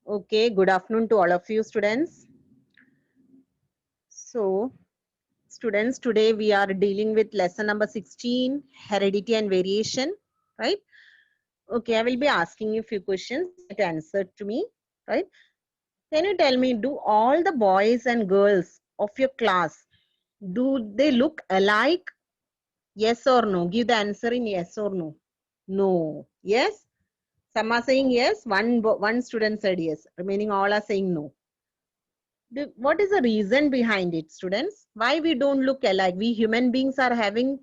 Okay, good afternoon to all of you students. So, students, today we are dealing with lesson number 16, heredity and variation, right? Okay, I will be asking you a few questions. Try to answer to me, right? Can you tell me, do all the boys and girls of your class, do they look alike? Yes or no? Give the answer in yes or no. No. Yes? Some are saying yes, one student said yes, remaining all are saying no. What is the reason behind it, students? Why we don't look alike? We human beings are having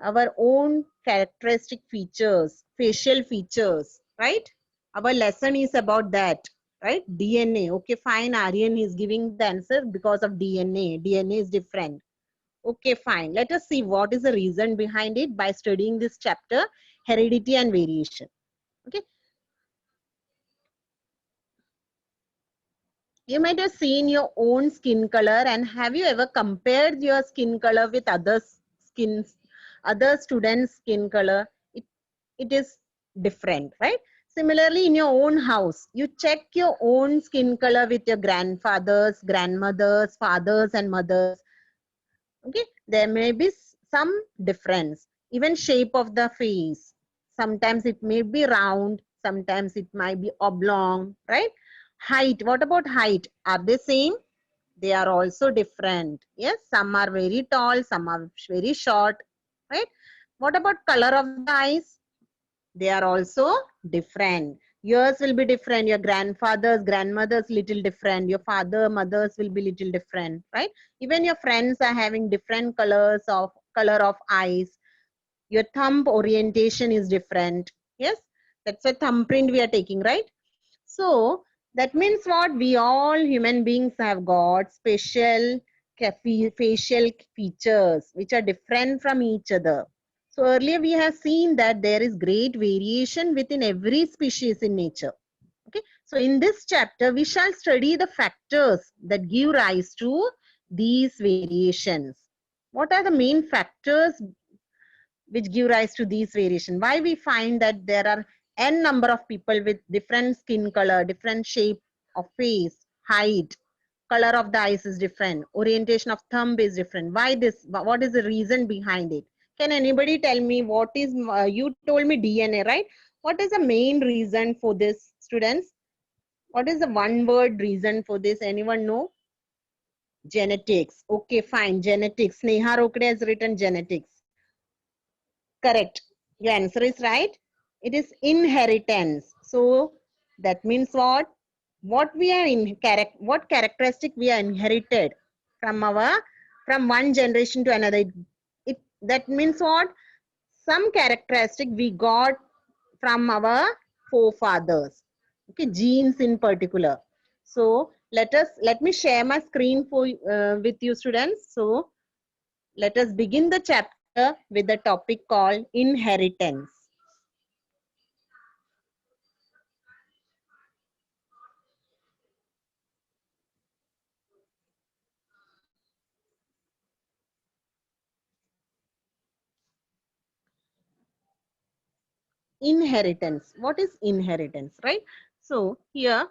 our own characteristic features, facial features, right? Our lesson is about that, right? DNA. Okay, fine. Aryan is giving the answer because of DNA. DNA is different. Okay, fine. Let us see what is the reason behind it by studying this chapter, heredity and variation. Okay. You might have seen your own skin color, and have you ever compared your skin color with other students' skin color? It is different, right? Similarly, in your own house, you check your own skin color with your grandfathers, grandmothers, fathers, and mothers. Okay, there may be some difference. Even shape of the face. Sometimes it may be round, sometimes it might be oblong, right? Height, what about height? Are they same? They are also different. Yes, some are very tall, some are very short, right? What about color of the eyes? They are also different. Yours will be different. Your grandfather's, grandmother's little different. Your father, mother's will be little different, right? Even your friends are having different color of eyes. Your thumb orientation is different. Yes, that's a thumbprint we are taking, right? So that means what? We all human beings have got special facial features which are different from each other. So earlier we have seen that there is great variation within every species in nature. Okay. So in this chapter, we shall study the factors that give rise to these variations. What are the main factors which give rise to these variation? Why we find that there are n number of people with different skin color, different shape of face, height, color of the eyes is different, orientation of thumb is different. Why this? What is the reason behind it? Can anybody tell me what is, you told me DNA, right? What is the main reason for this, students? What is the one word reason for this? Anyone know? Genetics. Okay, fine. Genetics. Sneha Rokde has written genetics. Correct. Your answer is right. It is inheritance. So that means what? What we are in what characteristic we are inherited from one generation to another. That means what? Some characteristic we got from our forefathers. Okay, genes in particular. So let me share my screen for with you students. So let us begin the chapter with the topic called inheritance. Inheritance. What is inheritance, right? So here,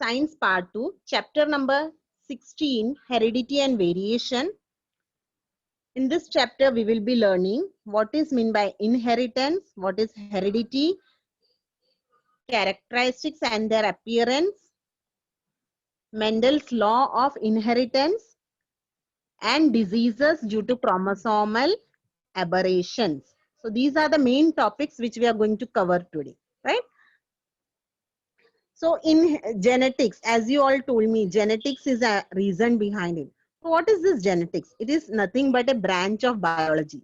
science part 2, chapter number 16, heredity and variation. In this chapter, we will be learning what is meant by inheritance, what is heredity, characteristics and their appearance, Mendel's law of inheritance, and diseases due to chromosomal aberrations. So these are the main topics which we are going to cover today, right? So in genetics, as you all told me, genetics is a reason behind it. So what is this genetics? It is nothing but a branch of biology.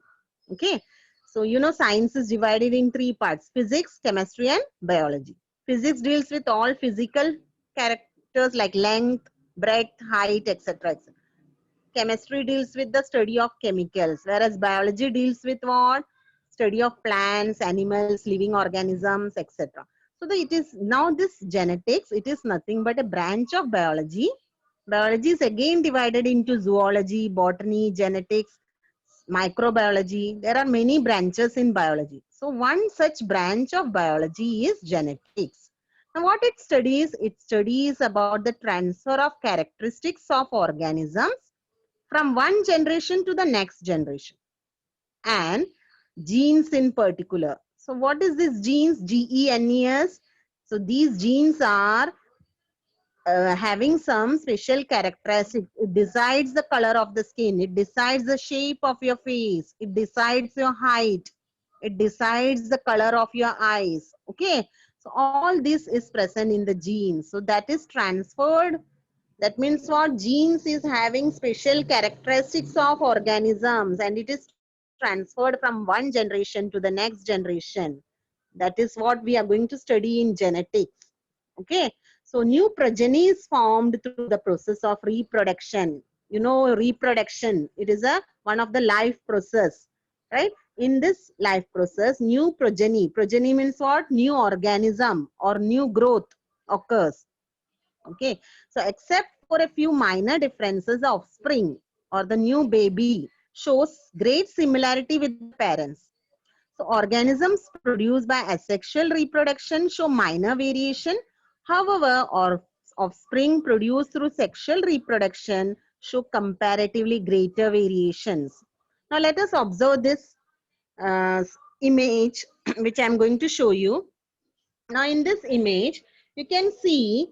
Okay. So you know science is divided in three parts: physics, chemistry, and biology. Physics deals with all physical characters like length, breadth, height, etc. etc. Chemistry deals with the study of chemicals, whereas biology deals with what? Study of plants, animals, living organisms, etc. So it is now this genetics, it is nothing but a branch of biology. Biology is again divided into zoology, botany, genetics, microbiology. There are many branches in biology. So one such branch of biology is genetics. Now, what it studies? It studies about the transfer of characteristics of organisms from one generation to the next generation, and genes in particular. So what is this genes? GENES. So these genes are having some special characteristics. It decides the color of the skin. It decides the shape of your face. It decides your height. It decides the color of your eyes. Okay. So all this is present in the genes. So that is transferred. That means what? Genes is having special characteristics of organisms, and it is transferred from one generation to the next generation. That is what we are going to study in genetics. Okay. So new progeny is formed through the process of reproduction. You know, reproduction, it is one of the life process, right? In this life process, new progeny means what? New organism or new growth occurs. Okay. So except for a few minor differences, the offspring or the new baby shows great similarity with the parents. So organisms produced by asexual reproduction show minor variation. However, offspring produced through sexual reproduction show comparatively greater variations. Now let us observe this uh, image which I am going to show you. Now in this image, you can see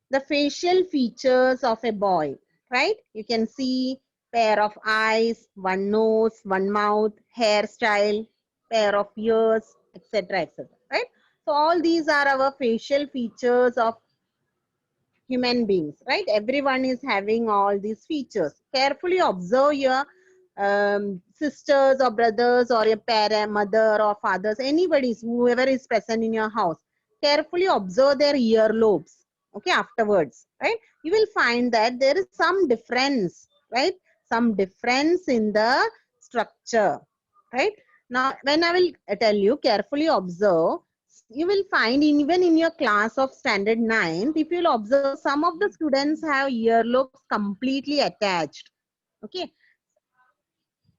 the facial features of a boy, right? You can see pair of eyes, one nose, one mouth, hairstyle, pair of ears, etc., etc., right? So all these are our facial features of human beings, right? Everyone is having all these features. Carefully observe your sisters or brothers or your parent, mother or fathers, anybody, whoever is present in your house. Carefully observe their earlobes. Okay, afterwards, right? You will find that there is some difference, right? Some difference in the structure, right? Now, when I will tell you, carefully observe, you will find even in your class of standard 9, if you will observe, some of the students have earlobes completely attached. Okay.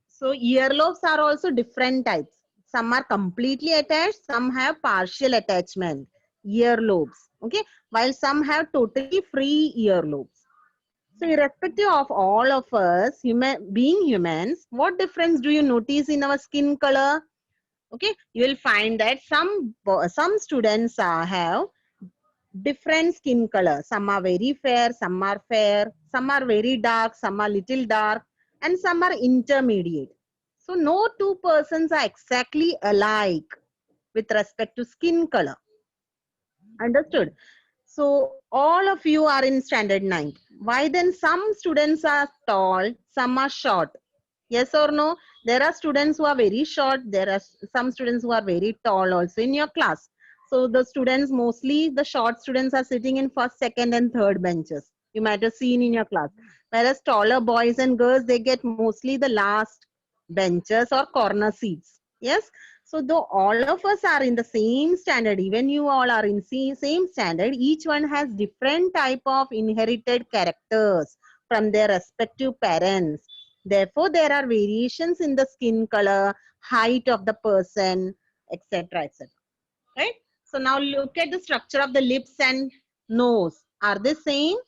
So earlobes are also different types. Some are completely attached, some have partial attachment, earlobes. Okay. While some have totally free earlobes. So irrespective of all of us, being humans, what difference do you notice in our skin color? Okay, you will find that some students have different skin color. Some are very fair, some are very dark, some are little dark, and some are intermediate. So no two persons are exactly alike with respect to skin color. Understood? So all of you are in standard 9. Why then some students are tall, some are short? Yes or no? There are students who are very short. There are some students who are very tall also in your class. So the students, mostly the short students, are sitting in first, second and third benches. You might have seen in your class. Whereas taller boys and girls, they get mostly the last benches or corner seats. Yes. So though all of us are in the same standard, even you all are in same standard, each one has different type of inherited characters from their respective parents. Therefore, there are variations in the skin color, height of the person, etc., etc. Right? So now look at the structure of the lips and nose. Are they same?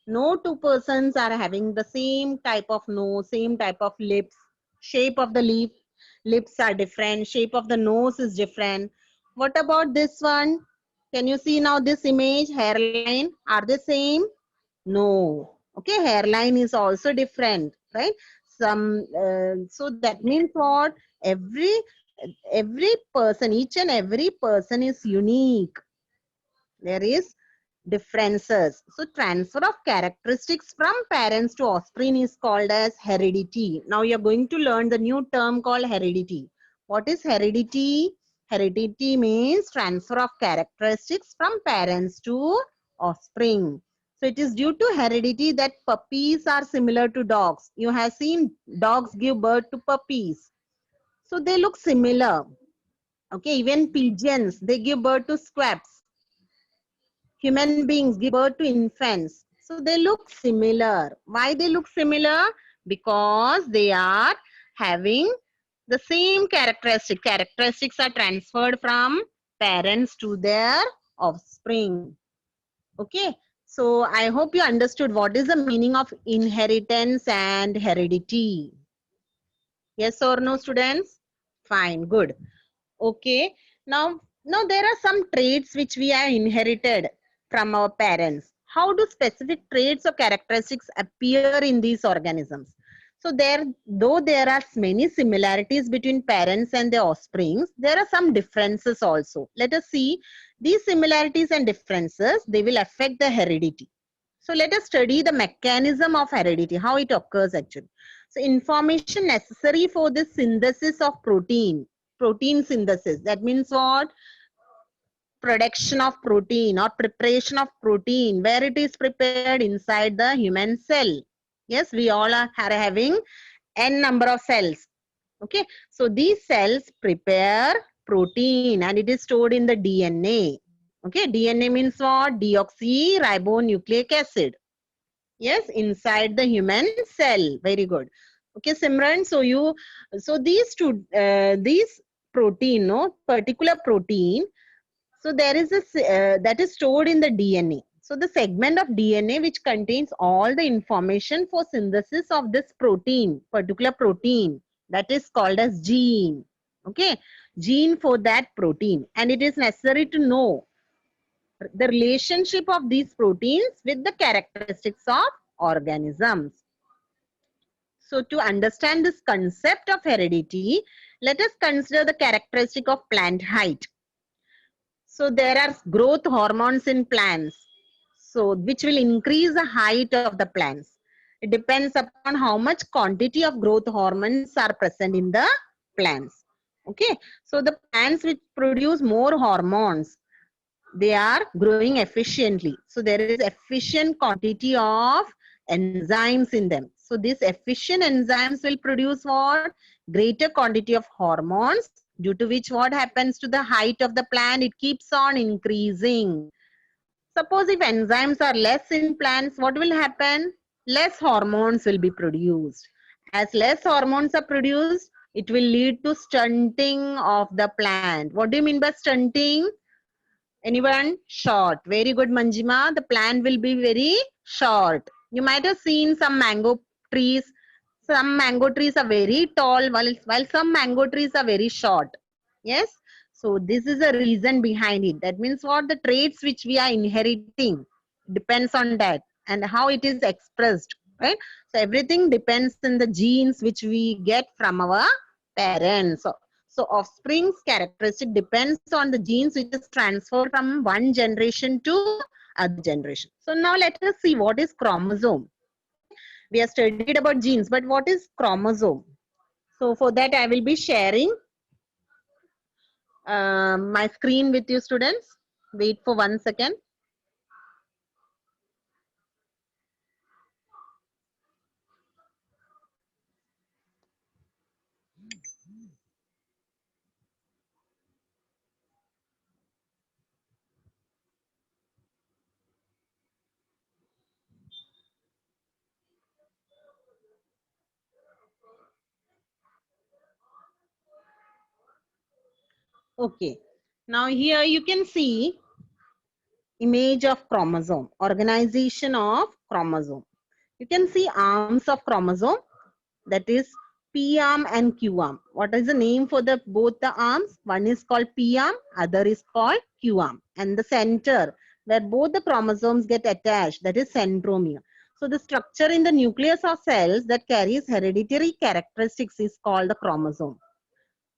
No two persons are having the same type of nose, same type of lips. Shape of the lips are different. Shape of the nose is different. What about this one? Can you see now this image? Hairline, are they same? No. Okay, hairline is also different, right? So that means what? Every person, each and every person is unique. There is differences. So transfer of characteristics from parents to offspring is called as heredity. Now you're going to learn the new term called heredity. What is heredity? Heredity means transfer of characteristics from parents to offspring. So it is due to heredity that puppies are similar to dogs. You have seen dogs give birth to puppies. So they look similar. Okay, even pigeons, they give birth to squabs. Human beings give birth to infants. So they look similar. Why they look similar? Because they are having the same characteristic. Characteristics are transferred from parents to their offspring. Okay, so I hope you understood what is the meaning of inheritance and heredity. Yes or no, students? Fine, good. Okay, now there are some traits which we are inherited from our parents. How do specific traits or characteristics appear in these organisms? So though there are many similarities between parents and their offsprings, there are some differences also. Let us see these similarities and differences. They will affect the heredity. So let us study the mechanism of heredity, how it occurs actually. So information necessary for the synthesis of protein synthesis. That means what? Production of protein or preparation of protein, where it is prepared inside the human cell. Yes, we all are having n number of cells. Okay, so these cells prepare protein and it is stored in the DNA. Okay, DNA means what? Deoxyribonucleic acid. Yes, inside the human cell. Very good. Okay, Simran. So these protein, no particular protein. So there is this that is stored in the DNA. So the segment of DNA which contains all the information for synthesis of this protein, particular protein, that is called as gene. Okay, gene for that protein, and it is necessary to know the relationship of these proteins with the characteristics of organisms. So to understand this concept of heredity, let us consider the characteristic of plant height. So there are growth hormones in plants, so which will increase the height of the plants. It depends upon how much quantity of growth hormones are present in the plants. Okay, so the plants which produce more hormones, they are growing efficiently. So there is efficient quantity of enzymes in them. So these efficient enzymes will produce what? Greater quantity of hormones, due to which what happens to the height of the plant? It keeps on increasing. Suppose if enzymes are less in plants, what will happen? Less hormones will be produced. As less hormones are produced, it will lead to stunting of the plant. What do you mean by stunting? Anyone? Short. Very good, Manjima. The plant will be very short. You might have seen some mango trees. Some mango trees are very tall, while some mango trees are very short. Yes. So this is a reason behind it. That means what? The traits which we are inheriting depends on that and how it is expressed. Right. So everything depends on the genes which we get from our parents. So offspring's characteristic depends on the genes which is transferred from one generation to other generation. So now let us see what is chromosome. Okay, we have studied about genes, but what is chromosome? So for that I will be sharing my screen with you, students. Wait for 1 second. Okay, now here you can see image of chromosome, organization of chromosome. You can see arms of chromosome, that is P arm and Q arm. What is the name for the both the arms? One is called P arm, other is called Q arm. And the center where both the chromosomes get attached, that is centromere. So the structure in the nucleus of cells that carries hereditary characteristics is called the chromosome.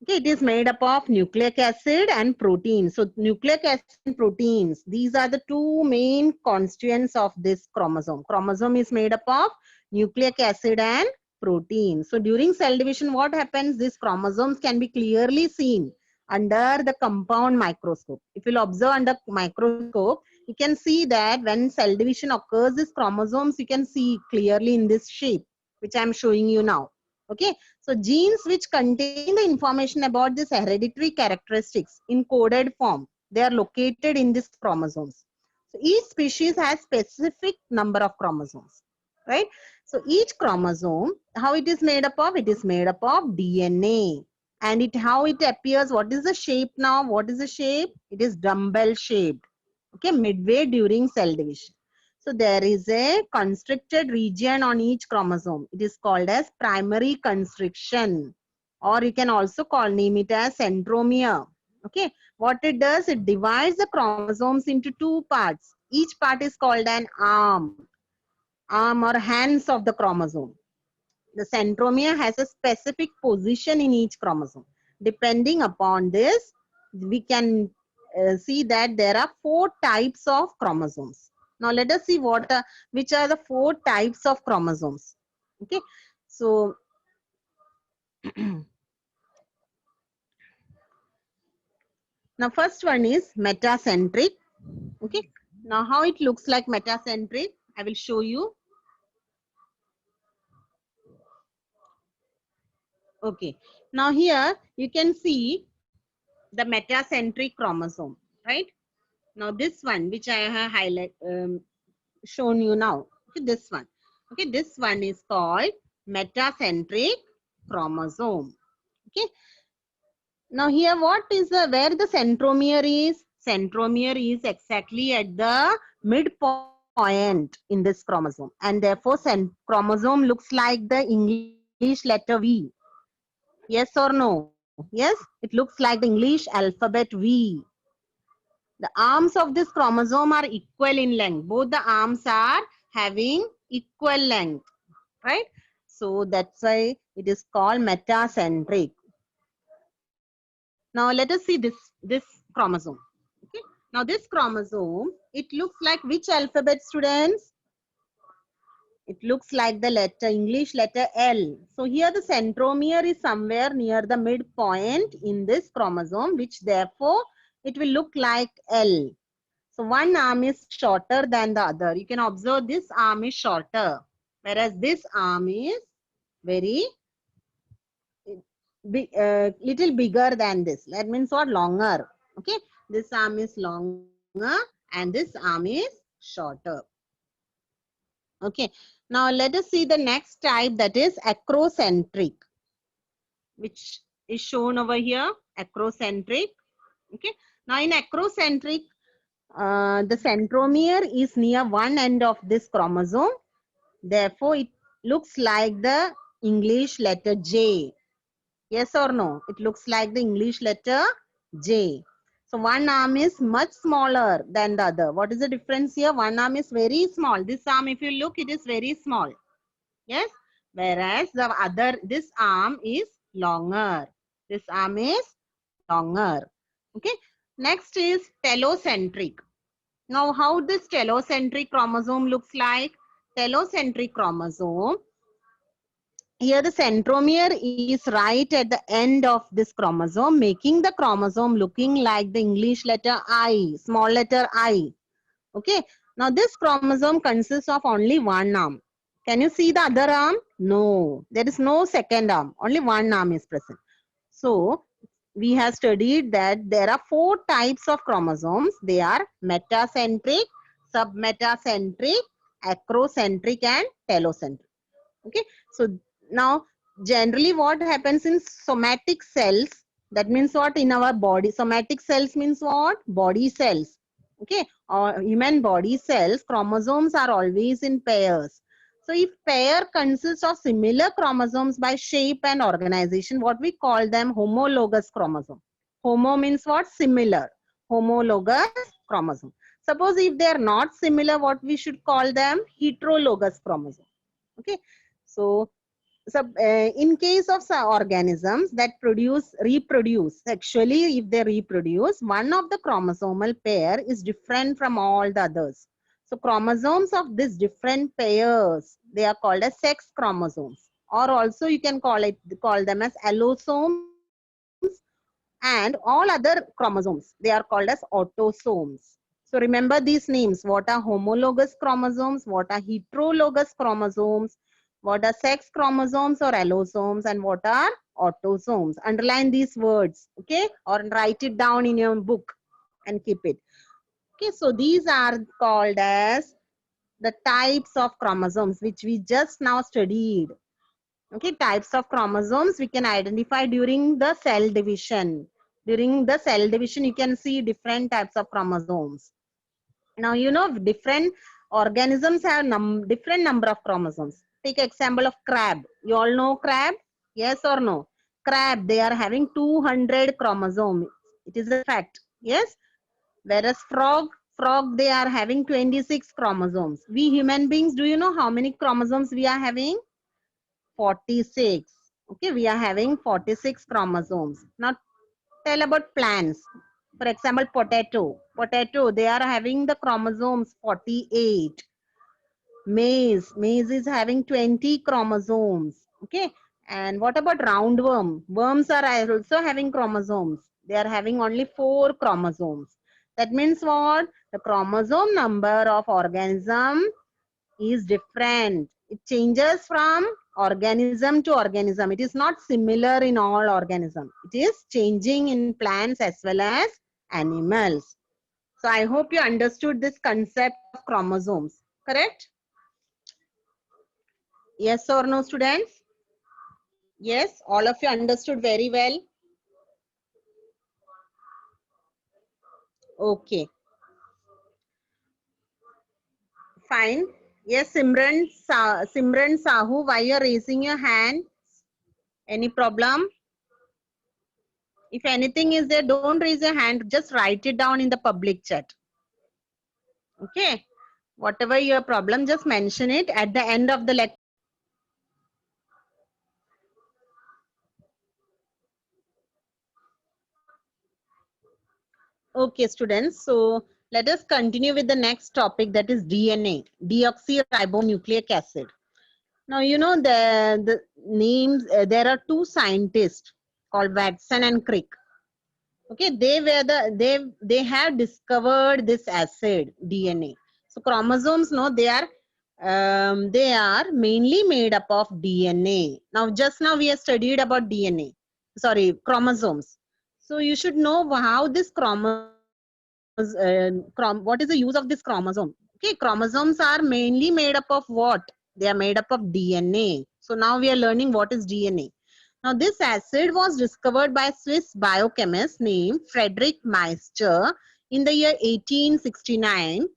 Okay, it is made up of nucleic acid and protein. So nucleic acid and proteins, these are the two main constituents of this chromosome. Chromosome is made up of nucleic acid and protein. So during cell division, what happens? These chromosomes can be clearly seen under the compound microscope. If you'll observe under microscope, you can see that when cell division occurs, these chromosomes you can see clearly in this shape, which I'm showing you now. Okay, so genes which contain the information about this hereditary characteristics in coded form, they are located in these chromosomes. So each species has specific number of chromosomes, right? So each chromosome, how it is made up of? It is made up of DNA. And how it appears, what is the shape now? What is the shape? It is dumbbell shaped. Okay, midway during cell division. So there is a constricted region on each chromosome. It is called as primary constriction, or you can also name it as centromere. Okay, what it does, it divides the chromosomes into two parts. Each part is called an arm or hands of the chromosome. The centromere has a specific position in each chromosome. Depending upon this, we can see that there are 4 types of chromosomes. Now let us see which are the 4 types of chromosomes. Okay, so now first one is metacentric. Okay, now how it looks like metacentric, I will show you. Okay, now here you can see the metacentric chromosome, right? Now this one which I have shown you now, okay, this one. Okay, this one is called metacentric chromosome. Okay, now here what is where the centromere is? Centromere is exactly at the midpoint in this chromosome, and therefore chromosome looks like the English letter V. Yes or no? Yes, it looks like the English alphabet V. The arms of this chromosome are equal in length. Both the arms are having equal length, right? So that's why it is called metacentric. Now let us see this chromosome. Okay. Now this chromosome, it looks like which alphabet, students? It looks like the English letter L. So here the centromere is somewhere near the midpoint in this chromosome, which therefore it will look like L. So one arm is shorter than the other. You can observe this arm is shorter, whereas this arm is very little bigger than this. That means what? Longer. Okay, this arm is longer and this arm is shorter. Okay, now let us see the next type, that is acrocentric, which is shown over here. Acrocentric. Okay, now in acrocentric, the centromere is near one end of this chromosome. Therefore, it looks like the English letter J. Yes or no? It looks like the English letter J. So one arm is much smaller than the other. What is the difference here? One arm is very small. This arm, if you look, it is very small. Yes. Whereas this arm is longer. This arm is longer. Okay. Next is telocentric. Now, how this telocentric chromosome looks like? Telocentric chromosome, here the centromere is right at the end of this chromosome, making the chromosome looking like the English letter I, small letter I. Okay. Now this chromosome consists of only one arm. Can you see the other arm? No, there is no second arm. Only one arm is present. So we have studied that there are 4 types of chromosomes. They are metacentric, submetacentric, acrocentric, and telocentric. Okay, so now generally what happens in somatic cells, that means what, in our body, somatic cells means what? Body cells. Okay, or human body cells, chromosomes are always in pairs. So if pair consists of similar chromosomes by shape and organization, what we call them homologous chromosome. Homo means what? Similar. Homologous chromosome. Suppose if they are not similar, what we should call them? Heterologous chromosome. Okay, so in case of some organisms that reproduce sexually, if they reproduce, one of the chromosomal pair is different from all the others. So chromosomes of these different pairs, they are called as sex chromosomes, or also you can call them as allosomes, and all other chromosomes, they are called as autosomes. So remember these names. What are homologous chromosomes? What are heterologous chromosomes? What are sex chromosomes or allosomes? And what are autosomes? Underline these words, okay? Or write it down in your book and keep it. Okay, so these are called as the types of chromosomes which we just now studied. Okay, types of chromosomes we can identify during the cell division. During the cell division, you can see different types of chromosomes. Now, you know, different organisms have different number of chromosomes. Take example of crab. You all know crab? Yes or no? Crab, they are having 200 chromosomes. It is a fact. Yes. Whereas frog, they are having 26 chromosomes. We human beings, do you know how many chromosomes we are having? 46. Okay, we are having 46 chromosomes. Now tell about plants. For example, potato, they are having the chromosomes 48. Maize is having 20 chromosomes. Okay, and what about roundworm? Worms are also having chromosomes. They are having only 4 chromosomes. That means what? The chromosome number of organism is different. It changes from organism to organism. It is not similar in all organisms. It is changing in plants as well as animals. So I hope you understood this concept of chromosomes. Correct? Yes or no, students? Yes, all of you understood very well. Okay, fine. Yes, Simran Sahu, why you're raising your hand? Any problem? If anything is there, don't raise your hand. Just write it down in the public chat. Okay. Whatever your problem, just mention it at the end of the lecture. Okay, students. So let us continue with the next topic, that is DNA, deoxyribonucleic acid. Now, you know, the names, there are two scientists called Watson and Crick. Okay, they have discovered this acid DNA. So chromosomes, no, they are mainly made up of DNA. Now, just now we have studied about DNA, sorry, chromosomes. So you should know how this what is the use of this chromosome. Okay, chromosomes are mainly made up of what? They are made up of DNA. So now we are learning what is DNA. Now, this acid was discovered by Swiss biochemist named Frederick Meister in the year 1869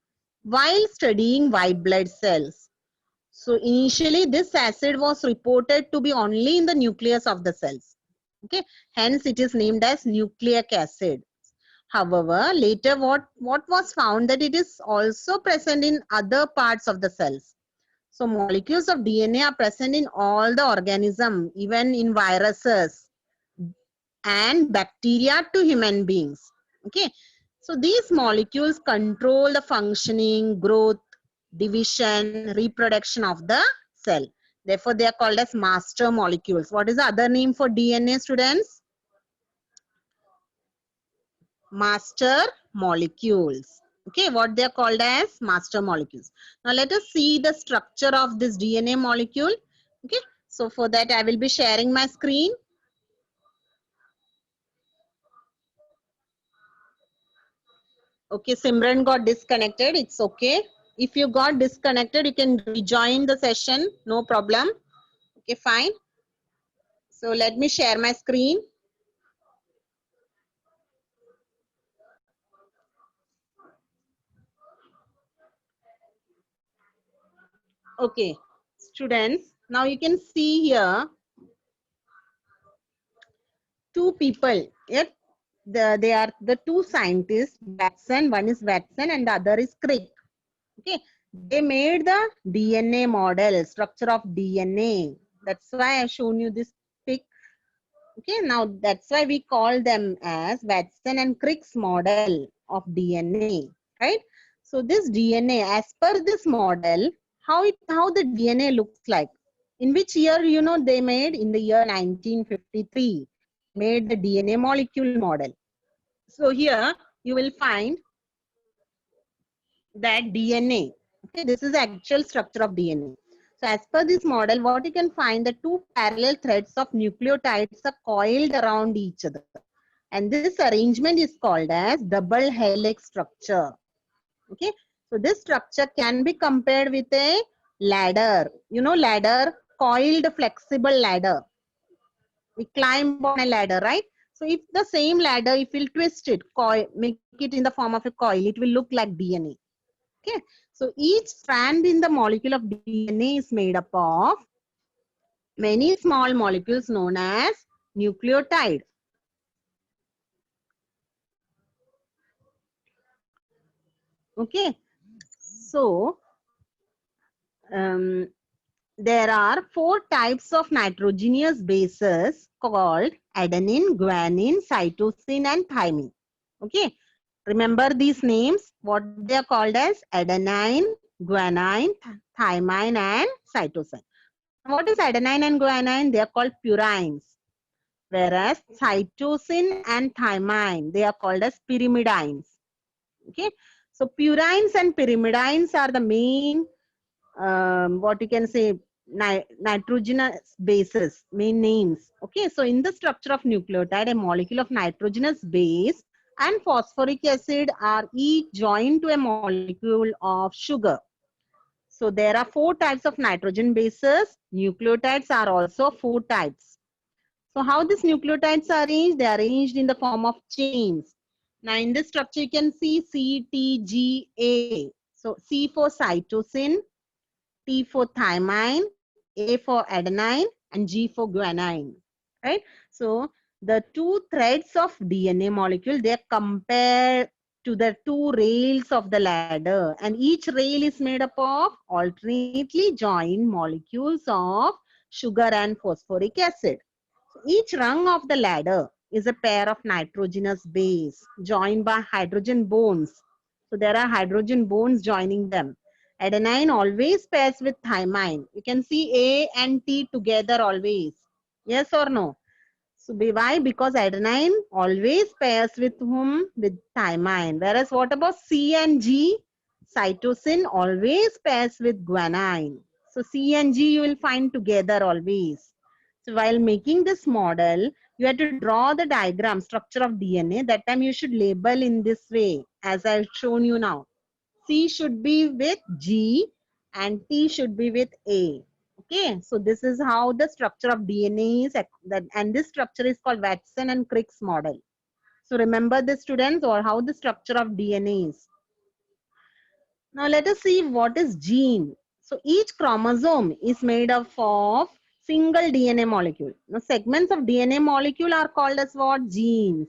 while studying white blood cells. So, initially, this acid was reported to be only in the nucleus of the cells. Okay, hence it is named as nucleic acid. However, later what was found that it is also present in other parts of the cells. So molecules of DNA are present in all the organism, even in viruses and bacteria to human beings. Okay. So these molecules control the functioning, growth, division, reproduction of the cell. Therefore, they are called as master molecules. What is the other name for DNA, students? Master molecules. Okay, what they are called as master molecules. Now let us see the structure of this DNA molecule. Okay, so for that I will be sharing my screen. Okay, Simran got disconnected. It's okay. If you got disconnected, you can rejoin the session. No problem. Okay, fine. So let me share my screen. Okay, students, now you can see here two people. Yet they are the two scientists, Watson, one is Watson and the other is Crick. Okay, they made the DNA model, structure of DNA. That's why I've shown you this pic. Okay, now that's why we call them as Watson and Crick's model of DNA, right? So this DNA, as per this model, how the DNA looks like. In which year, you know, they made? In the year 1953, made the DNA molecule model. So here you will find that DNA. Okay, this is the actual structure of DNA. So as per this model, what you can find, the two parallel threads of nucleotides are coiled around each other. And this arrangement is called as double helix structure. Okay, so this structure can be compared with a ladder. You know, ladder, coiled flexible ladder. We climb on a ladder, right? So if the same ladder, if we'll twist it, coil, make it in the form of a coil, it will look like DNA. Okay, so each strand in the molecule of DNA is made up of many small molecules known as nucleotide. Okay, so there are 4 types of nitrogenous bases called adenine, guanine, cytosine, and thymine. Okay, remember these names, what they are called as adenine, guanine, thymine, and cytosine. Now, what is adenine and guanine? They are called purines. Whereas cytosine and thymine, they are called as pyrimidines. Okay, so purines and pyrimidines are the main, what you can say, nitrogenous bases, main names. Okay, so in the structure of nucleotide, a molecule of nitrogenous base and phosphoric acid are each joined to a molecule of sugar. So there are 4 types of nitrogen bases. Nucleotides are also 4 types. So how these nucleotides are arranged? They are arranged in the form of chains. Now in this structure you can see C, T, G, A. So C for cytosine, T for thymine, A for adenine, and G for guanine. Right? So the 2 threads of DNA molecule, they are compared to the 2 rails of the ladder, and each rail is made up of alternately joined molecules of sugar and phosphoric acid. Each rung of the ladder is a pair of nitrogenous base joined by hydrogen bonds. So there are hydrogen bonds joining them. Adenine always pairs with thymine. You can see A and T together always. Yes or no? So why? Because adenine always pairs with whom? With thymine. Whereas what about C and G? Cytosine always pairs with guanine. So C and G you will find together always. So while making this model, you have to draw the diagram structure of DNA. That time you should label in this way as I've shown you now. C should be with G and T should be with A. Okay, so this is how the structure of DNA is, and this structure is called Watson and Crick's model. So remember this, students, or how the structure of DNA is. Now let us see what is gene. So each chromosome is made up of single DNA molecule. Now segments of DNA molecule are called as what? Genes.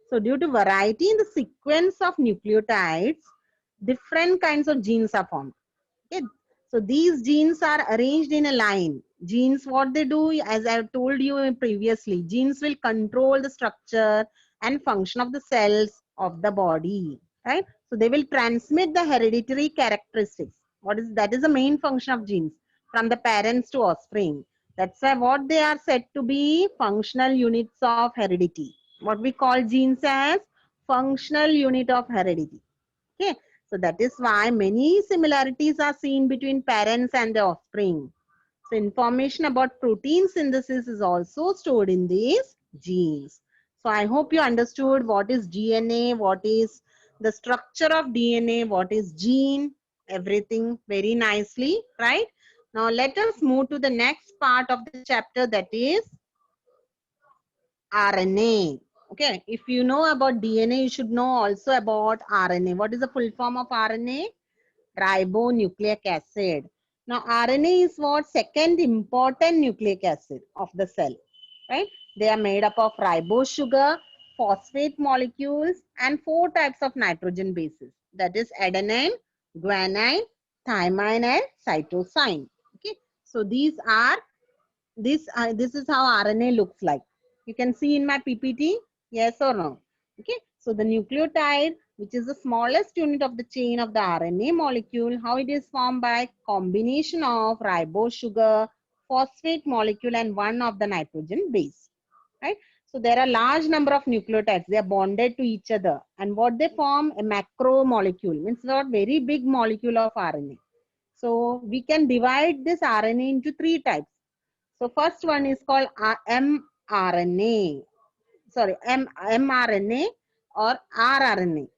So due to variety in the sequence of nucleotides, different kinds of genes are formed. Okay. So these genes are arranged in a line. Genes, what they do, as I have told you previously, genes will control the structure and function of the cells of the body, right? So they will transmit the hereditary characteristics. What is that? Is the main function of genes from the parents to offspring. That's why what they are said to be functional units of heredity. What we call genes as functional unit of heredity. Okay, so that is why many similarities are seen between parents and the offspring. So information about protein synthesis is also stored in these genes. So I hope you understood what is DNA, what is the structure of DNA, what is gene, everything very nicely, right? Now let us move to the next part of the chapter, that is RNA. Okay, if you know about DNA, you should know also about RNA. What is the full form of RNA? Ribonucleic acid. Now, RNA is what? Second important nucleic acid of the cell, right? They are made up of ribose sugar, phosphate molecules, and 4 types of nitrogen bases. That is adenine, guanine, thymine, and cytosine. Okay, so this is how RNA looks like. You can see in my PPT, yes or no? Okay, so the nucleotide, which is the smallest unit of the chain of the RNA molecule, how it is formed by combination of ribose sugar, phosphate molecule, and one of the nitrogen base, right? So there are large number of nucleotides. They are bonded to each other, and what they form? A macromolecule, means not very big molecule of RNA. So we can divide this RNA into 3 types. So first one is called mRNA. Sorry, mRNA or rRNA.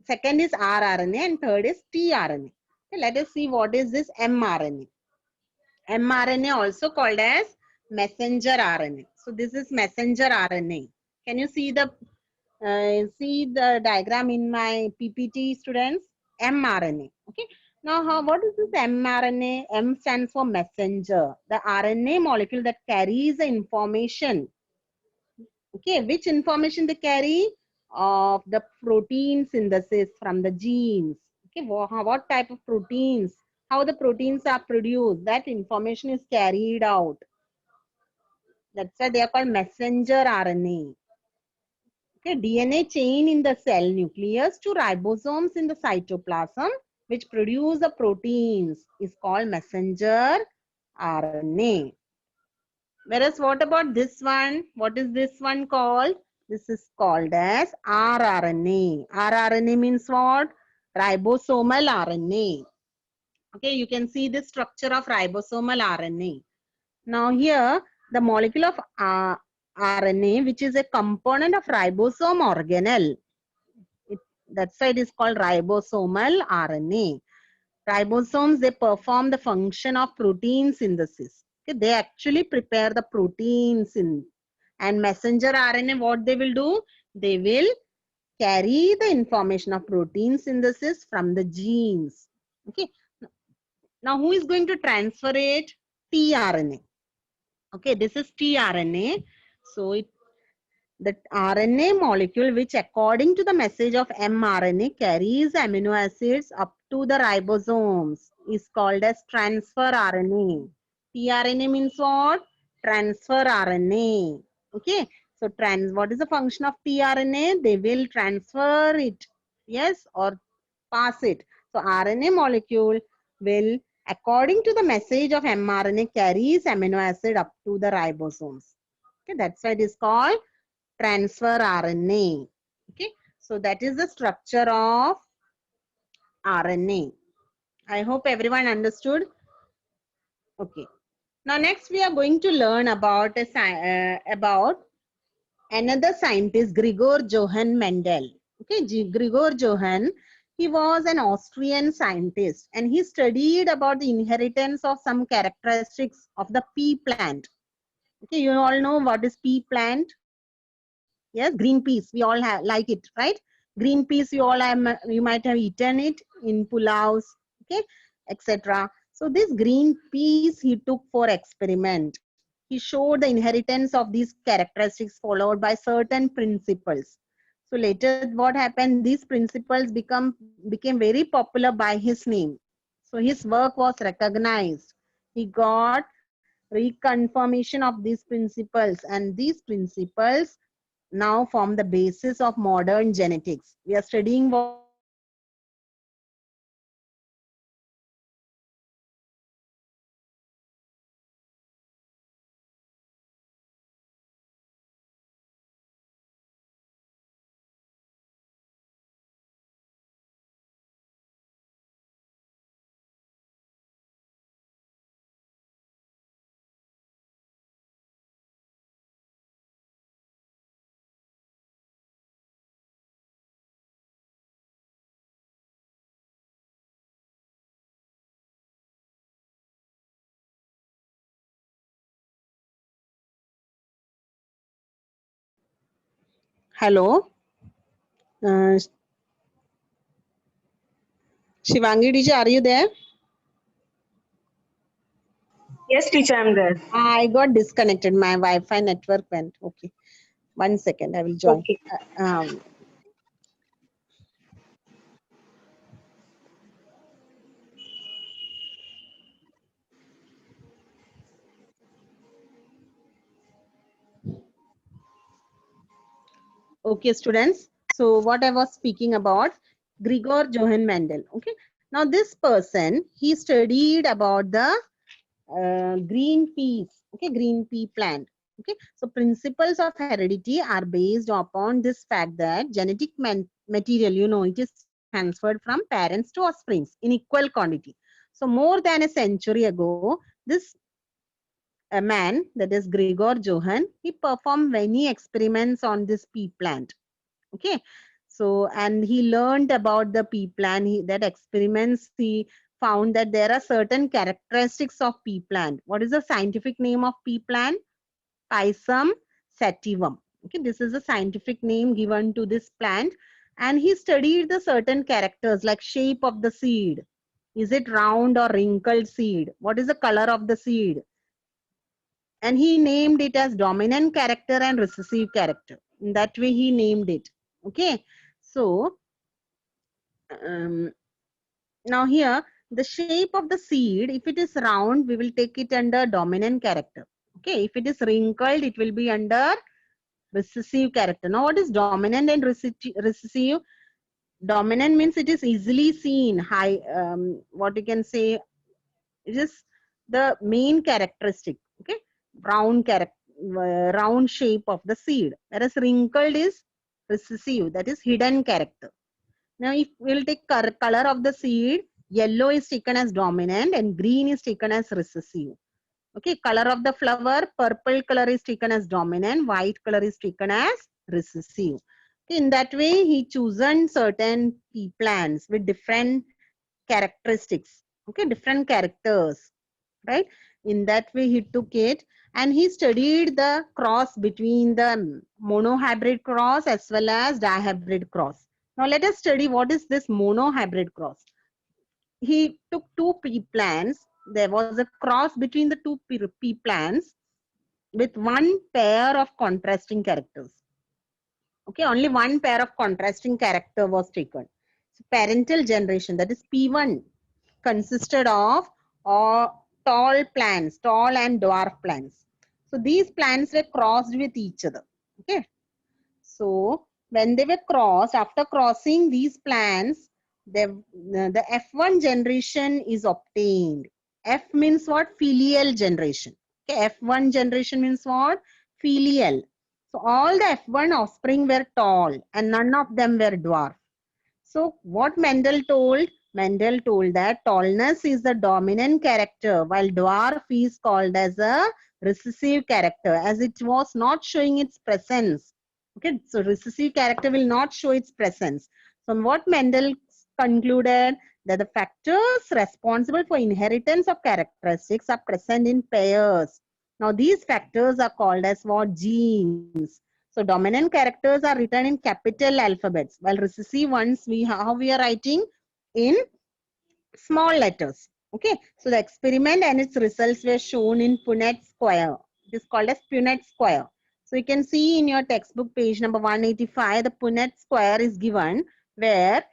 Second is rRNA and third is tRNA. Okay, let us see what is this mRNA. mRNA also called as messenger RNA. So this is messenger RNA. Can you see the diagram in my PPT, students? mRNA. Okay. Now, what is this mRNA? M stands for messenger. The RNA molecule that carries the information. Okay, which information they carry? Of the protein synthesis from the genes. Okay, what type of proteins? How the proteins are produced? That information is carried out. That's why they are called messenger RNA. Okay, DNA chain in the cell nucleus to ribosomes in the cytoplasm, which produce the proteins, is called messenger RNA. Whereas what about this one? What is this one called? This is called as rRNA. rRNA means what? Ribosomal RNA. Okay, you can see the structure of ribosomal RNA. Now here, the molecule of RNA, which is a component of ribosome organelle. That's why it is called ribosomal RNA. Ribosomes, they perform the function of protein synthesis. Okay, they actually prepare the proteins in. And messenger RNA, what they will do? They will carry the information of protein synthesis from the genes. Okay. Now, who is going to transfer it? tRNA. Okay, this is tRNA. So, the RNA molecule, which according to the message of mRNA carries amino acids up to the ribosomes, is called as transfer RNA. tRNA means what? Transfer RNA. Okay. So what is the function of tRNA? They will transfer it, yes, or pass it. So RNA molecule will, according to the message of mRNA, carries amino acid up to the ribosomes. Okay, that's why it is called transfer RNA. Okay, so that is the structure of RNA. I hope everyone understood. Okay. Now next we are going to learn about another scientist, Gregor Johann Mendel. Okay, Gregor Johann, he was an Austrian scientist and he studied about the inheritance of some characteristics of the pea plant. Okay, you all know what is pea plant? Yes, green peas. We all like it, right? Green peas, you might have eaten it in pulaus, okay, etc. So this green peas he took for experiment. He showed the inheritance of these characteristics followed by certain principles. So later, what happened? These principles became very popular by his name. So his work was recognized. He got reconfirmation of these principles, and these principles now form the basis of modern genetics. We are studying what is genetics. Genetics is nothing but the study of Hello, uh, Shivangi Diji, are you there? Yes, teacher, I'm there. I got disconnected. My Wi-Fi network went. Okay, 1 second. I will join. Okay. Okay, students. So what I was speaking about, Gregor Johann Mendel. Okay. Now this person, he studied about the green peas. Okay, green pea plant. Okay. So principles of heredity are based upon this fact that genetic material, it is transferred from parents to offsprings in equal quantity. So more than a century ago, this a man, that is Gregor Johann, he performed many experiments on this pea plant. Okay, so and he learned about the pea plant. That experiments he found that there are certain characteristics of pea plant. What is the scientific name of pea plant? Pisum sativum. Okay, this is a scientific name given to this plant, and he studied the certain characters like shape of the seed, Is it round or wrinkled seed? What is the color of the seed? And he named it as dominant character and recessive character. In that way he named it. Okay, so now here the shape of the seed, if it is round, we will take it under dominant character. Okay, if it is wrinkled, it will be under recessive character. Now what is dominant and recessive? Dominant means it is easily seen, high, what you can say, it is the main characteristic. Okay, round character, round shape of the seed, whereas wrinkled is recessive, that is hidden character. Now if we'll take color of the seed, yellow is taken as dominant and green is taken as recessive. Okay, color of the flower, purple color is taken as dominant, white color is taken as recessive. Okay, in that way he chosen certain pea plants with different characteristics. Okay, different characters, right? In that way he took it, and he studied the cross between the monohybrid cross as well as dihybrid cross. Now let us study what is this monohybrid cross. He took two pea plants. There was a cross between the two pea plants with one pair of contrasting characters. Okay, only one pair of contrasting character was taken. So parental generation, that is P1, consisted of tall plants, tall and dwarf plants. So these plants were crossed with each other. Okay, so when they were crossed, after crossing these plants, the F1 generation is obtained. F means what? Filial generation. Okay, F1 generation means what? Filial. So all the F1 offspring were tall and none of them were dwarf. So what Mendel told? Mendel told that tallness is the dominant character while dwarf is called as a recessive character, as it was not showing its presence. Okay, so recessive character will not show its presence. So what Mendel concluded, that the factors responsible for inheritance of characteristics are present in pairs. Now these factors are called as what? Genes. So dominant characters are written in capital alphabets, while recessive ones how we are writing in small letters. Okay, so the experiment and its results were shown in Punnett square. It is called as Punnett square. So you can see in your textbook page number 185, the Punnett square is given, where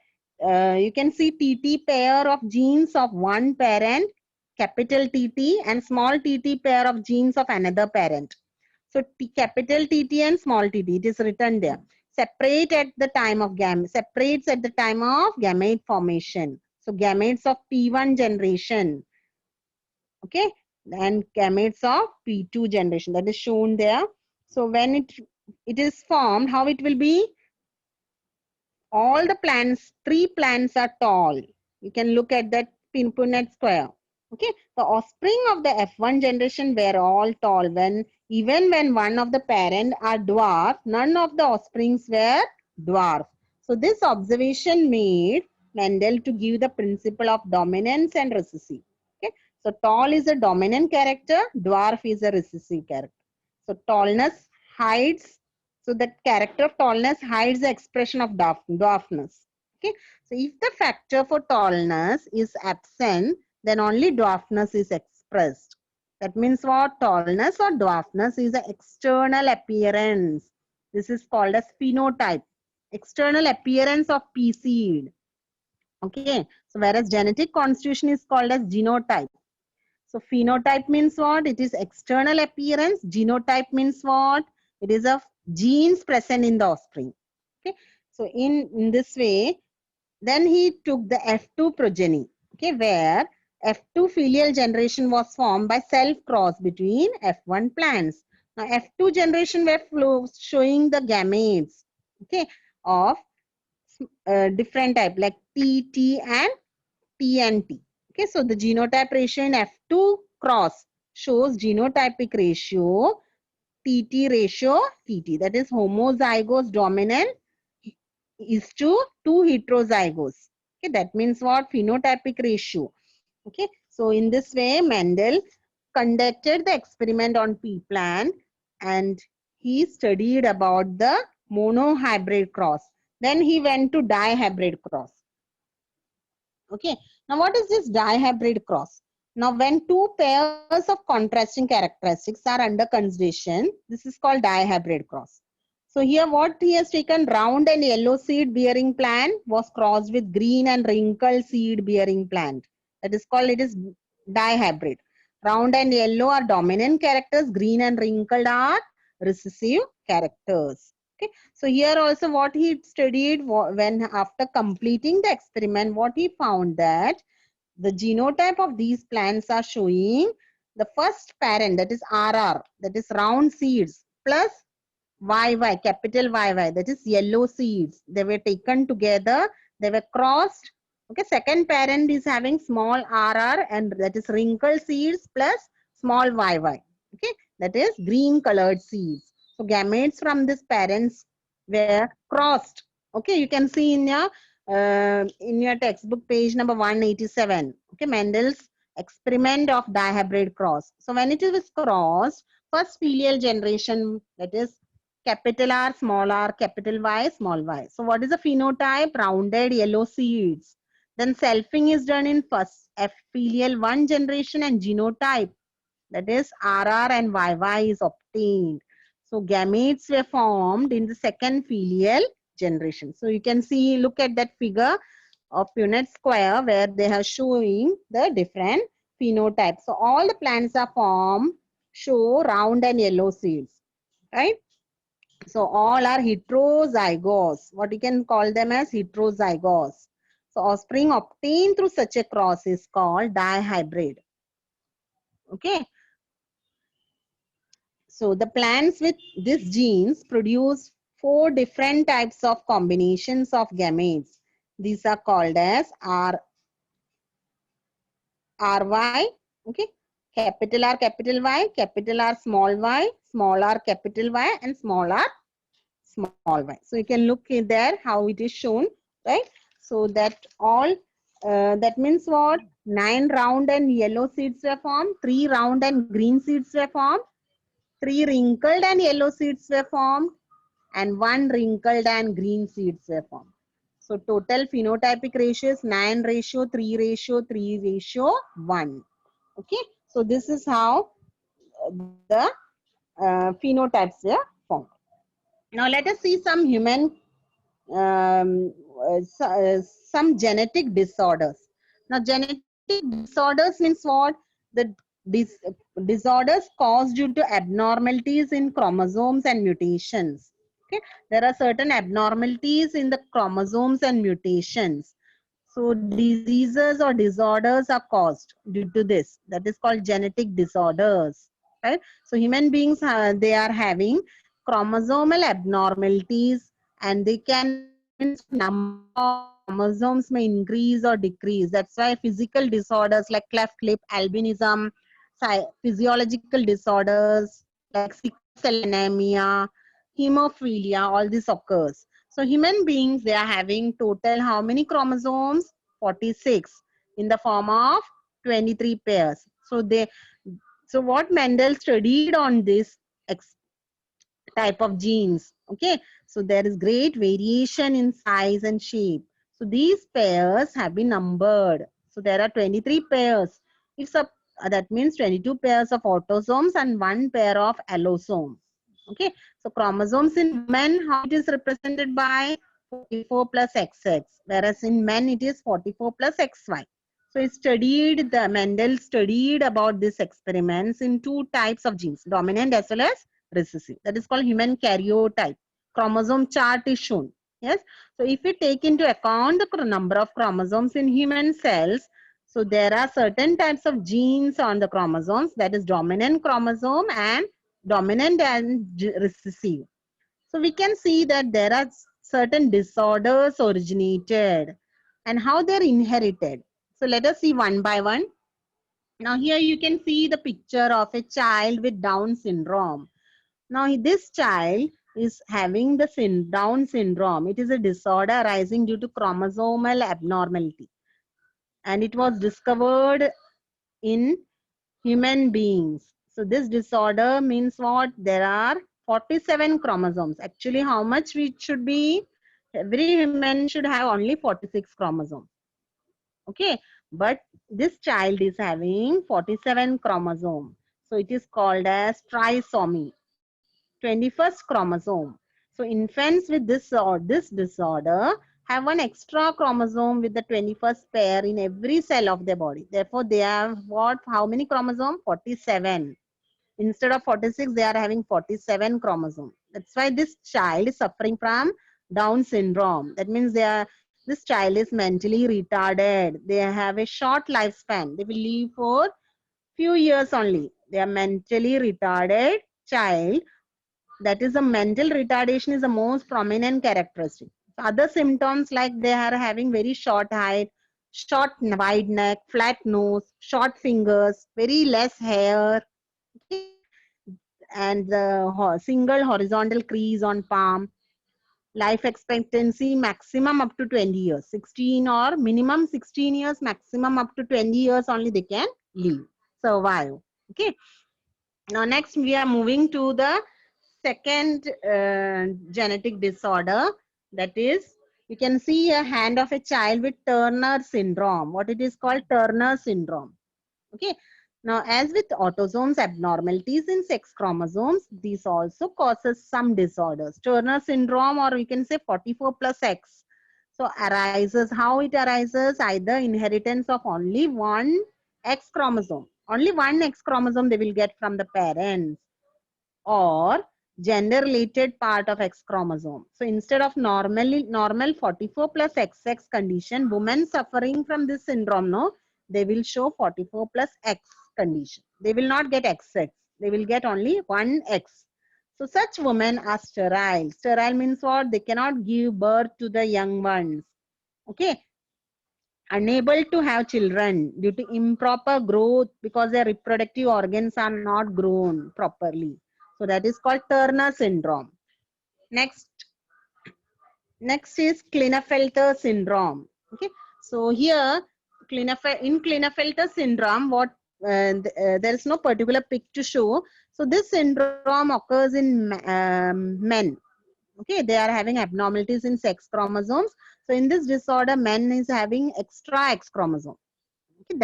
you can see TT pair of genes of one parent, capital TT, and small TT pair of genes of another parent. So capital TT and small TT, it is written there. Separates at the time of gamete formation. So gametes of P1 generation, okay, and gametes of P2 generation, that is shown there. So when it is formed, how it will be? All the plants, 3 plants are tall. You can look at that Punnett square. Okay, the offspring of the F1 generation were all tall. Even when one of the parent are dwarf, none of the offsprings were dwarf. So this observation made Mendel to give the principle of dominance and recessive. Okay, so tall is a dominant character, dwarf is a recessive character. So tallness hides, so that character of tallness hides the expression of dwarfness. Okay, so if the factor for tallness is absent, then only dwarfness is expressed. That means what? Tallness or dwarfness is an external appearance. This is called as phenotype. External appearance of pea seed. Okay, so whereas genetic constitution is called as genotype. So phenotype means what? It is external appearance. Genotype means what? It is of genes present in the offspring. Okay, so in this way, then he took the F2 progeny. Okay, where F2 filial generation was formed by self-cross between F1 plants. Now F2 generation were showing the gametes, okay, of different type like T, T and T and T. Okay, so the genotype ratio in F2 cross shows genotypic ratio, TT ratio, TT, that is homozygous dominant is to 2 heterozygous. Okay, that means what? Phenotypic ratio. Okay, so in this way, Mendel conducted the experiment on pea plant and he studied about the monohybrid cross. Then he went to dihybrid cross. Okay, Now, what is this dihybrid cross? Now, when two pairs of contrasting characteristics are under consideration, this is called dihybrid cross. So here what he has taken, round and yellow seed bearing plant was crossed with green and wrinkled seed bearing plant. That is called, it is dihybrid. Round and yellow are dominant characters, green and wrinkled are recessive characters. Okay. So here also what he studied, when after completing the experiment, what he found that the genotype of these plants are showing the first parent, that is RR, that is round seeds, plus YY, capital YY, that is yellow seeds. They were taken together, they were crossed. Okay, second parent is having small RR and that is wrinkled seeds plus small YY. Okay, that is green colored seeds. So gametes from these parents were crossed. Okay, you can see in your textbook page number 187. Okay, Mendel's experiment of dihybrid cross. So when it is crossed, first filial generation, that is capital R, small r, capital Y, small y. So what is the phenotype? Rounded yellow seeds. Then selfing is done in first F filial 1 generation and genotype, that is RR and YY is obtained. So gametes were formed in the second filial generation. So you can see, look at that figure of Punnett square where they are showing the different phenotypes. So all the plants are formed, show round and yellow seeds, right? So all are heterozygous. What you can call them as heterozygous. So offspring obtained through such a cross is called dihybrid. Okay. So the plants with these genes produce 4 different types of combinations of gametes. These are called as RY, okay, capital R, capital Y, capital R, small r, capital Y, and small r, small y. So you can look in there how it is shown, right? So that all, that means what? 9 round and yellow seeds were formed, 3 round and green seeds were formed, 3 wrinkled and yellow seeds were formed, and 1 wrinkled and green seeds were formed. So total phenotypic ratio is 9 ratio, 3 ratio, 3 ratio, 1. Okay. So this is how the phenotypes were formed. Now let us see some human, some genetic disorders. Now genetic disorders means what? The disorders caused due to abnormalities in chromosomes and mutations. Okay, there are certain abnormalities in the chromosomes and mutations. So diseases or disorders are caused due to this. That is called genetic disorders, right? So human beings, they are having chromosomal abnormalities, and they can, means number of chromosomes may increase or decrease. That's why physical disorders like cleft lip, albinism, physiological disorders like sickle cell anemia, hemophilia, all this occurs. So human beings, they are having total how many chromosomes? 46 in the form of 23 pairs. So what Mendel studied on this type of genes. Okay, so there is great variation in size and shape. So these pairs have been numbered. So there are 23 pairs. If that means 22 pairs of autosomes and 1 pair of allosomes. Okay, so chromosomes in men, how it is represented by 44 plus XX, whereas in men it is 44 plus XY. So Mendel studied about these experiments in 2 types of genes, dominant as well as recessive. That is called human karyotype. Chromosome chart is shown. Yes. So if we take into account the number of chromosomes in human cells, so there are certain types of genes on the chromosomes, that is dominant chromosome and dominant and recessive. So we can see that there are certain disorders originated and how they're inherited. So let us see one by one. Now here you can see the picture of a child with Down syndrome. Now this child is having the Down syndrome. It is a disorder arising due to chromosomal abnormality. And it was discovered in human beings. So this disorder means what? There are 47 chromosomes. Actually, how much we should be? Every human should have only 46 chromosomes. Okay. but this child is having 47 chromosome. So it is called as trisomy, 21st chromosome. So infants with this disorder have one extra chromosome with the 21st pair in every cell of their body. Therefore, they have what? How many chromosomes? 47. Instead of 46, they are having 47 chromosomes. That's why this child is suffering from Down syndrome. That means this child is mentally retarded. They have a short lifespan. They will live for few years only. They are mentally retarded child. That is, a mental retardation is the most prominent characteristic. Other symptoms like they are having very short height, short wide neck, flat nose, short fingers, very less hair, okay? And the single horizontal crease on palm. Life expectancy maximum up to 20 years, 16 or minimum 16 years, maximum up to 20 years only they can live, survive. Okay. Now next we are moving to the second genetic disorder, that is, you can see a hand of a child with Turner syndrome. What it is called? Turner syndrome. Okay. Now, as with autosomes abnormalities in sex chromosomes, this also causes some disorders. Turner syndrome, or we can say 44 plus X. So arises, how it arises? Either inheritance of only one X chromosome. Only one X chromosome they will get from the parents, or gender related part of X chromosome. So instead of normal 44 plus XX condition, women suffering from this syndrome, no, they will show 44 plus X condition. They will not get XX. They will get only one X. So such women are sterile. Sterile means what? They cannot give birth to the young ones. Okay. Unable to have children due to improper growth because their reproductive organs are not grown properly. So that is called Turner syndrome. Next is Klinefelter syndrome. Okay. So here in Klinefelter syndrome, what there is no particular pic to show. So this syndrome occurs in men. Okay, they are having abnormalities in sex chromosomes. So in this disorder, men is having extra X chromosome. Okay,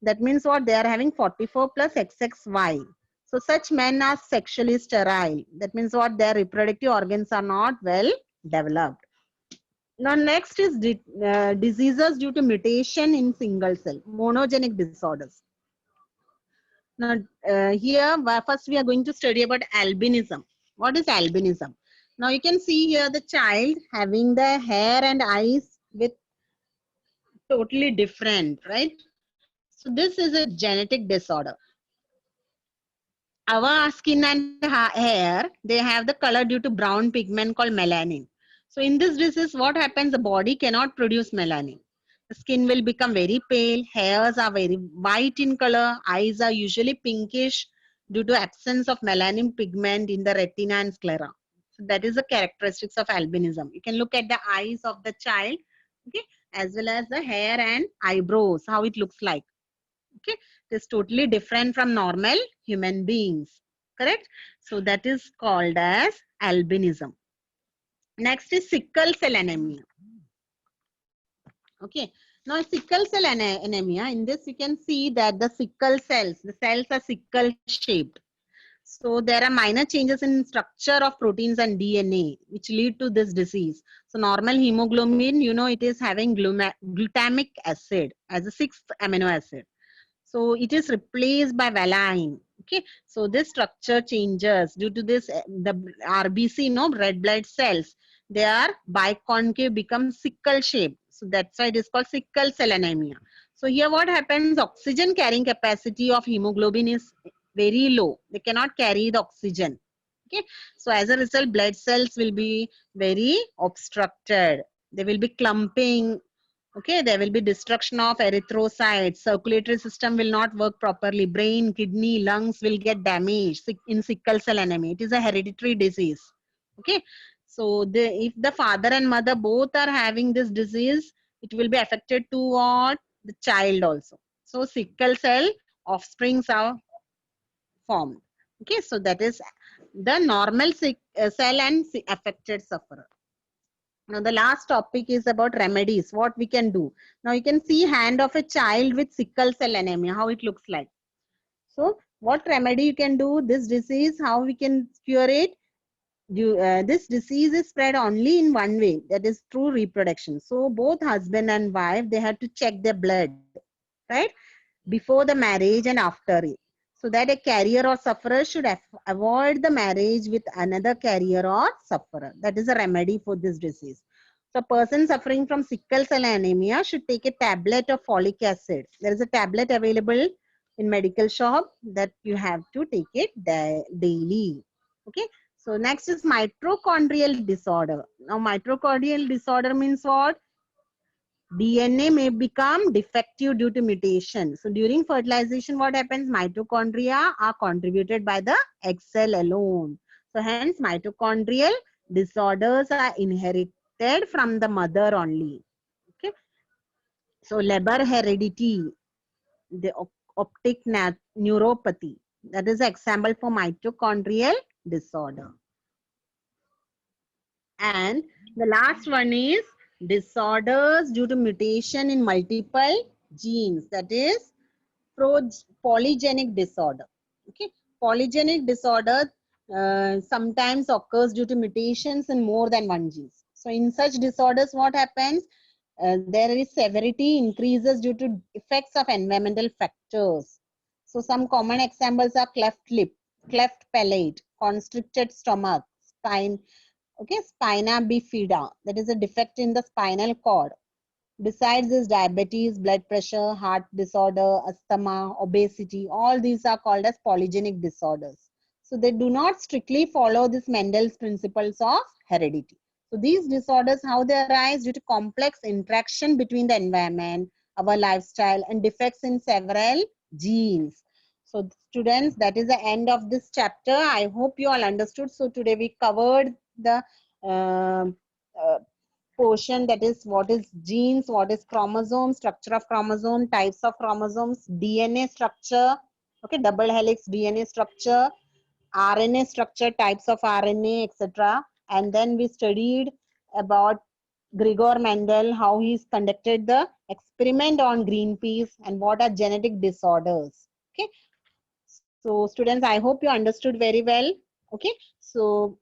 that means what? They are having 44 plus XXY. So such men are sexually sterile. That means what? Their reproductive organs are not well developed. Now next is diseases due to mutation in single cell, monogenic disorders. Now here first we are going to study about albinism. What is albinism? Now you can see here the child having the hair and eyes with totally different, right? So this is a genetic disorder. Our skin and hair, they have the color due to brown pigment called melanin. So in this disease, what happens? The body cannot produce melanin. The skin will become very pale, hairs are very white in color, eyes are usually pinkish due to absence of melanin pigment in the retina and sclera. So that is the characteristics of albinism. You can look at the eyes of the child, okay, as well as the hair and eyebrows, how it looks like. Okay, it is totally different from normal human beings, correct? So that is called as albinism. Next is sickle cell anemia. Okay, now sickle cell anemia, in this you can see that the cells are sickle shaped. So there are minor changes in structure of proteins and DNA which lead to this disease. So normal hemoglobin, you know, it is having glutamic acid as a sixth amino acid. So it is replaced by valine. Okay, so this structure changes due to this. The RBC, no, red blood cells, they are biconcave, become sickle shape. So that's why it is called sickle cell anemia. So here what happens? Oxygen carrying capacity of hemoglobin is very low. They cannot carry the oxygen. Okay, so as a result, blood cells will be very obstructed. They will be clumping. Okay, there will be destruction of erythrocytes. Circulatory system will not work properly. Brain, kidney, lungs will get damaged in sickle cell anemia. It is a hereditary disease. Okay, so if the father and mother both are having this disease, it will be affected to what? The child also. So sickle cell offsprings are formed. Okay, so that is the normal cell and affected sufferer. Now the last topic is about remedies, what we can do. Now you can see hand of a child with sickle cell anemia, how it looks like. So what remedy you can do, this disease, how we can cure it? This disease is spread only in one way, that is through reproduction. So both husband and wife, they have to check their blood, right, before the marriage and after it, so that a carrier or sufferer should avoid the marriage with another carrier or sufferer. That is a remedy for this disease. So a person suffering from sickle cell anemia should take a tablet of folic acid. There is a tablet available in medical shop that you have to take it daily. Okay. So next is mitochondrial disorder. Now mitochondrial disorder means what? DNA may become defective due to mutation. So during fertilization, what happens? Mitochondria are contributed by the egg cell alone. So hence mitochondrial disorders are inherited from the mother only. Okay. So Leber heredity, the optic neuropathy, that is an example for mitochondrial disorder. And the last one is disorders due to mutation in multiple genes, that is polygenic disorder. Okay, polygenic disorder sometimes occurs due to mutations in more than one gene. So in such disorders, what happens? There is severity increases due to effects of environmental factors. So some common examples are cleft lip, cleft palate, constricted stomach, spina bifida, that is a defect in the spinal cord. Besides this, diabetes, blood pressure, heart disorder, asthma, obesity, all these are called as polygenic disorders. So they do not strictly follow this Mendel's principles of heredity. So these disorders, how they arise? Due to complex interaction between the environment, our lifestyle, and defects in several genes. So students, that is the end of this chapter. I hope you all understood. So today we covered the portion, that is what is genes, what is chromosome, structure of chromosome, types of chromosomes, DNA structure, okay, double helix DNA structure, RNA structure, types of RNA, etc. And then we studied about Gregor Mendel, how he's conducted the experiment on green peas and what are genetic disorders. Okay, so students, I hope you understood very well. Okay, so